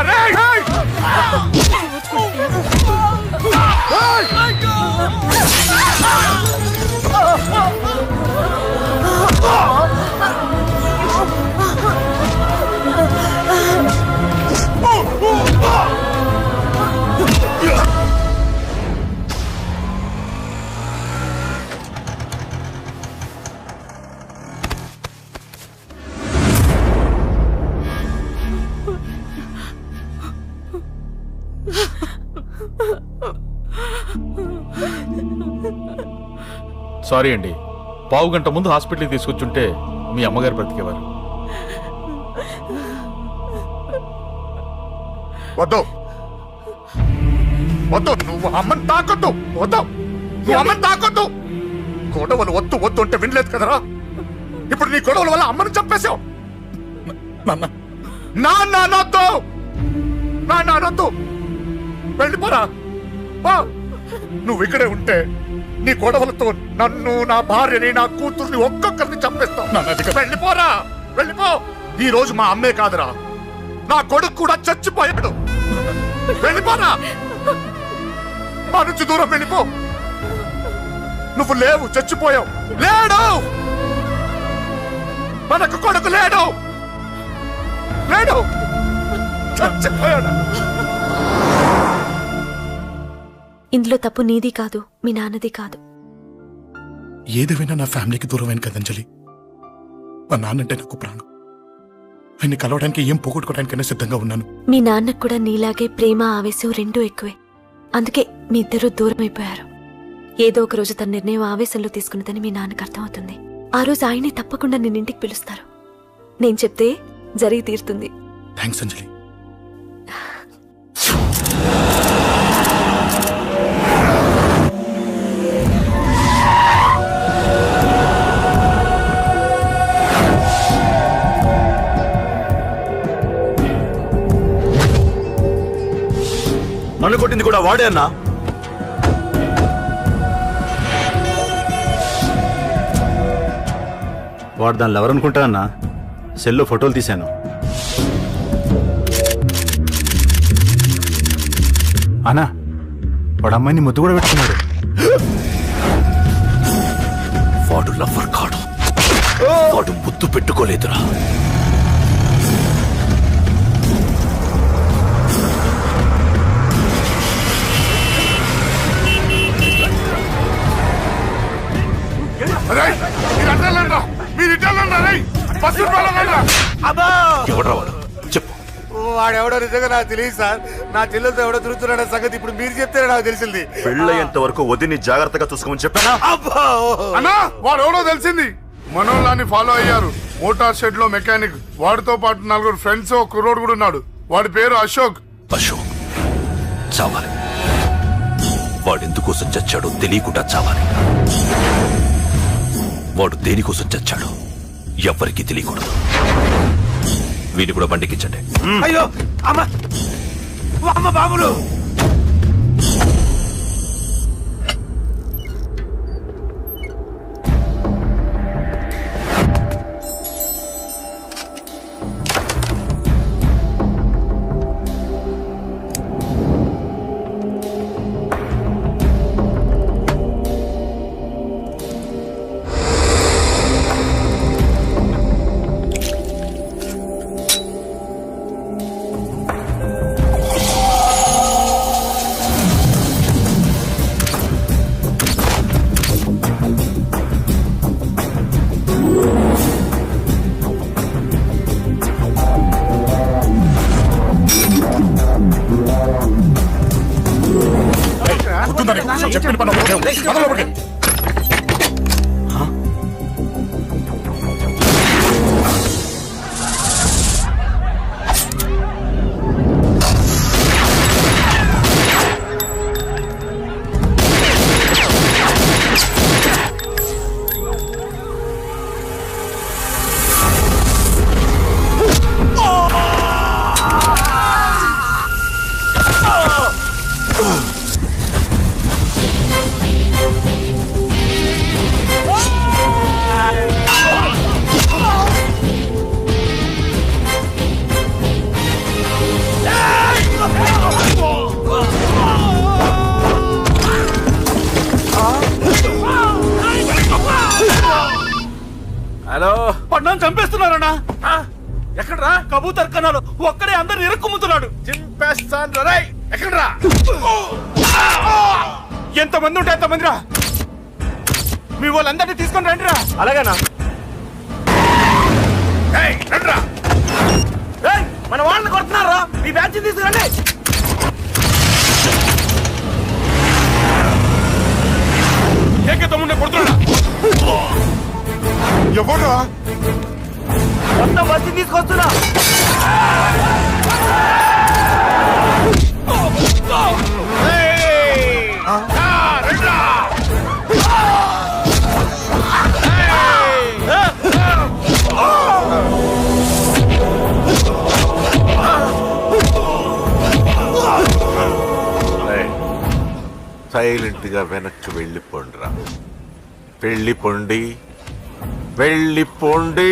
సారీ అండి, పావు గంట ముందు హాస్పిటల్కి తీసుకొచ్చుంటే మీ అమ్మగారు బ్రతికేవారు. వద్దు వద్దు, నువ్వు అమ్మని తాకొద్దు. వద్దు, నువ్వు అమ్మని తాకొద్దు. గొడవలు వద్దు వద్దు అంటే వినలేదు కదరా. ఇప్పుడు నీ గొడవల వల్ల అమ్మని చంపేశావు. నాన్నొద్దు, వెళ్ళిపోరా. నువ్వు ఇక్కడే ఉంటే నీ గొడవలతో నన్ను, నా భార్యని, నా కూతుర్ని ఒక్కొక్కరిని చంపేస్తావు. వెళ్ళిపోరా, వెళ్ళిపో. ఈ రోజు మా అమ్మే కాదురా, నా కొడుకు కూడా చచ్చిపోయాడు. వెళ్ళిపోరా, మా నుంచి దూరం వెళ్ళిపో. నువ్వు లేవు, చచ్చిపోయావు. లేడు, మనకు కొడుకు లేడు, లేడు, చచ్చిపోయాడు. ఇందులో తప్పు నీది కాదు, మీ నాన్నది కాదు. ఏదేమైనా నా ఫ్యామిలీకి దూరమైన కదంజలి. మా నాన్నంటే నాకు ప్రాణం. ఆయన్ని కలవడానికి ఏం పోగొట్టుకోవడానికైనా సిద్ధంగా ఉన్నాను. మీ నాన్నకు కూడా నీలాగే ప్రేమ, ఆవేశం రెండూ ఎక్కువే. అందుకే మీ ఇద్దరూ దూరం అయిపోయారు. ఏదో ఒక రోజు తన నిర్ణయం ఆవేశంలో తీసుకున్నదని మీ నాన్నకు అర్థమవుతుంది. ఆ రోజు ఆయనే తప్పకుండా నిన్నింటికి పిలుస్తారు. నేను చెప్తే జరిగి తీరుతుంది. థ్యాంక్స్ అంజలి. నన్ను కొట్టింది కూడా వాడే అన్నా. వాడు దానిలో ఎవరనుకుంటా అన్న, సెల్లో ఫోటోలు తీశాను. అన్నా వాడు అమ్మాయిని ముద్దు కూడా పెట్టుకున్నాడు. వాడు లవ్వర్ కాడు, వాడు ముద్దు పెట్టుకోలేదురా. ఎవడ్రా వాడు? చెప్పు. వాడెవడో నిజంగా నాకు తెలియదు సార్. నా చెల్లెలతో ఎవడో తిరుగుతున్నాడ సంగతి ఇప్పుడు మీరు చెప్తేనే నాకు తెలిసింది. పెళ్ళయ్యేంత వరకు వదిని జాగ్రత్తగా చూసుకోమని చెప్పానా? అన్నా వాడు ఎవడో తెలిసింది. మనోళ్ళని ఫాలో అయ్యారు. మోటార్ షెడ్ లో మెకానిక్, వాడితో పాటు 4 ఫ్రెండ్స్, ఒక కుర్రోడు కూడా ఉన్నాడు. వాడి పేరు అశోక్. అశోక్ చావాలి. వాడెందుకోసం చచ్చాడో తెలియకుండా చావాలి. వాడు దేనికోసం చచ్చాడో ఎవ్వరికీ తెలియకూడదు. వీడిని కూడా బండికించండి. అయ్యో అమ్మ అమ్మ బాబులు. చెప్పిన పని హలో, పన్నాను చంపేస్తున్నారన్నా. ఎక్కడ్రా? కబూతర్ కన్నాలు ఒక్కడే అందరిని ఇరుక్కుమ్ముతున్నాడు. చింపేస్తాను రా. ఎక్కడ్రా? ఎంతమంది ఉంటే ఎంతమంది రా. మీ వాళ్ళందరినీ తీసుకొని రండి రా. అలాగేనా? మన వాళ్ళని కొడుతున్నారా? మీ బ్యాచ్ తీసుకురండి. తమ్ముడిని కొడుతున్నా. ఎవరా? మొత్తం బస్సు తీసుకొస్తున్నా. సైలెంట్ గా వెనక్కి వెళ్ళిపోండిరా. వెళ్ళిపోండి, వెళ్ళిపోండి.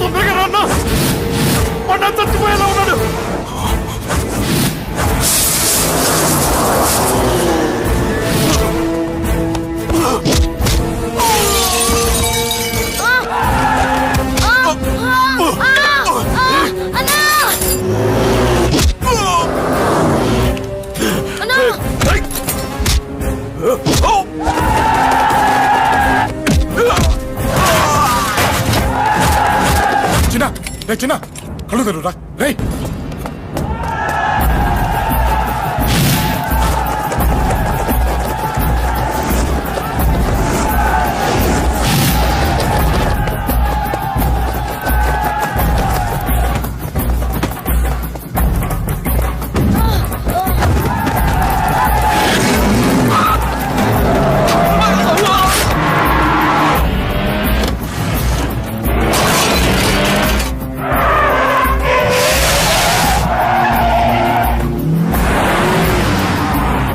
తొందరగా రాన్నా. మొన్న చచ్చిపోయేలా ఉన్నాడు. చిన్న కళ్ళు తెరురా రే.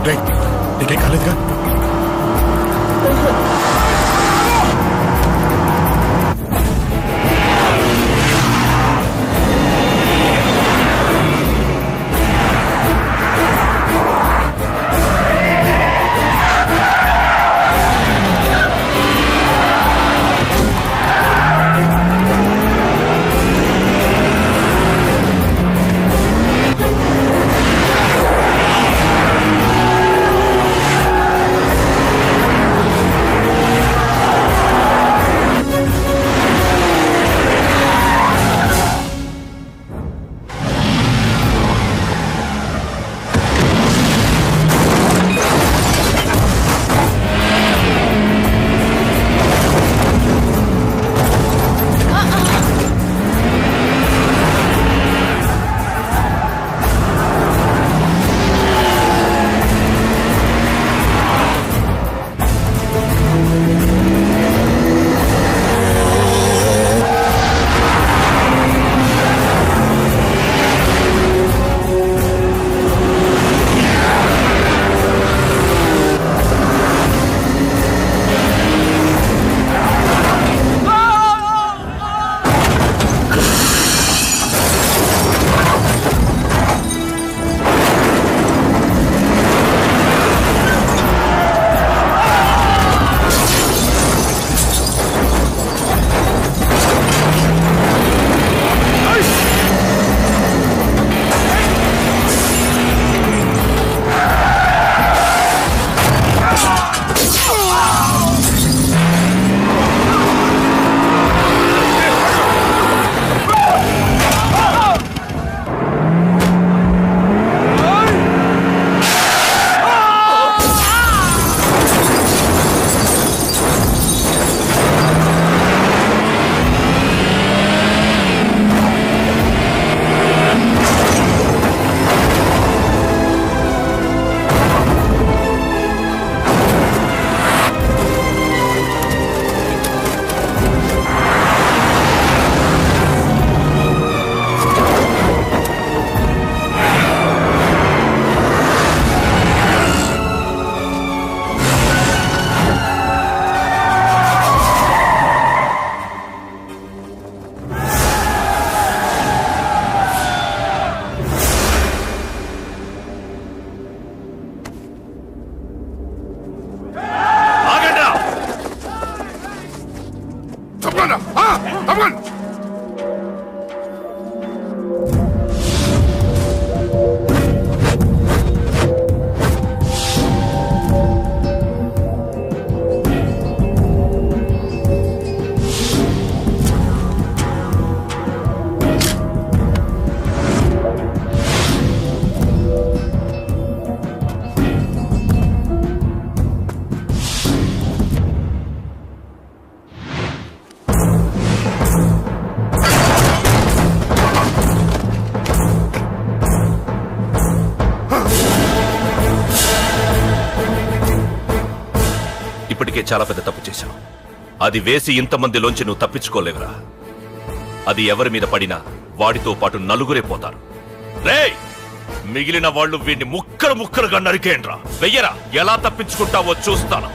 నీకేం కాలేదుగా? ఇప్పటికే చాలా పెద్ద తప్పు చేశావు. అది వేసి ఇంతమందిలోంచి నువ్వు తప్పించుకోలేవురా. అది ఎవరి మీద పడినా వాడితో పాటు నలుగురే పోతారు. రేయ్, మిగిలిన వాళ్ళు వీడిని ముక్కలు ముక్కలుగా నరికేయండ్రా. వెయ్యరా, ఎలా తప్పించుకుంటావో చూస్తాను.